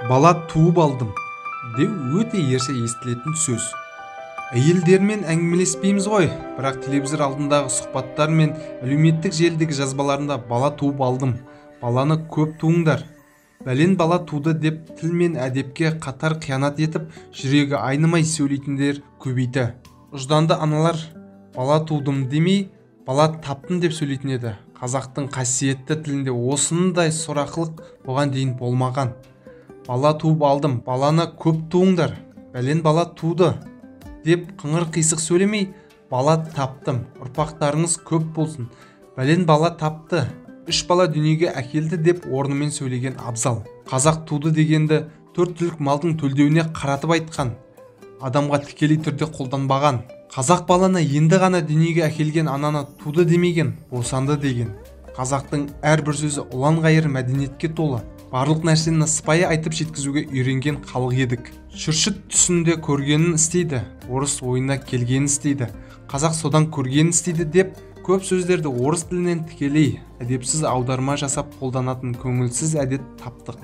Бала туып алдым деу өте ерсі естілетін сөз. Әйелдермен әңгімелеспейміз ғой, бірақ телевизор алдындағы сұхбаттар мен әлеуметтік желідегі жазбаларында бала туып алдым, баланы көп туыңдар, бәлен бала туды деп тіл мен әдепке қатар қиянат етіп, жүрегі айнымай сөйлейтіндер көбейді. Ұжданды аналар бала тудым демей, бала таптым деп сөйлейтін еді. Қазақтың қасиетті тілінде осындай сорақылық бұған дейін болмаған. Бала туып алдым, баланы көп туыңдар, бәлен бала туды деп қыңыр қисық сөйлемей, бала таптым, ұрпақтарыңыз көп болсын, бәлен бала тапты, 3 бала дүниеге әкелді деп орнымен сөйлеген абзал. Қазақ туды дегенді 4 түлік малдың төлдеуіне қаратып айтқан, адамға тікелей түрде қолданбаған. Қазақ баланы енді ғана дүниеге әкелген ананы туды демеген, босанды деген. Қазақтың әрбір сөзі ұлан-ғайыр мәдениетке толы. Барлық нәрсені сыпайы айтып жеткізуге үйренген халық едік. Шүршіт түсінде көргенін істейді, орыс ойына келгенін істейді, қазақ содан көргенін істейді деп көп сөздерді орыс тілінен тікелей әдепсіз аударма жасап қолданатын көңілсіз әдет таптық.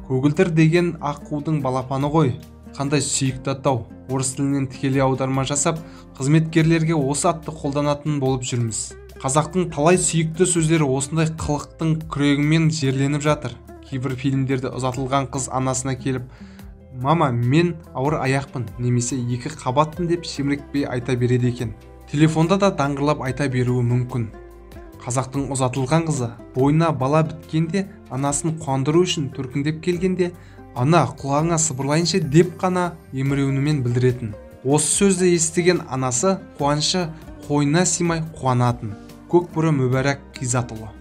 Көгілдір деген аққудың балапаны ғой, қандай сүйікті атау. Орыс тілінен тікелей аударма жасап, қызметкерлерге осы атты қолданатын болып жүрміз. Қазақтың талай сүйікті сөздері осындай қылықтың күрегімен жерленіп жатыр. Кейбір фильмдерде ұзатылған қыз анасына келіп, «Мама, мен ауыр аяқпын, немесе 2 қабатпын» деп шемірекпей айта береді екен. Телефонда да даңғырлап айта беруі мүмкін. Қазақтың ұзатылған қызы бойына бала біткенде, анасын қуандыру үшін төркіндеп келгенде, «Ана, құлағыңа сыбырлайыншы» деп қана еміреуімен білдіретін. Осы сөзді естіген анасы қуанышы қойнына сыймай қуанатын. Көкбөрі Мүбәрак Қизатұлы.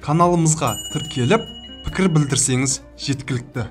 Каналымызға тіркеліп, пікір білдірсеңіз жеткілікті.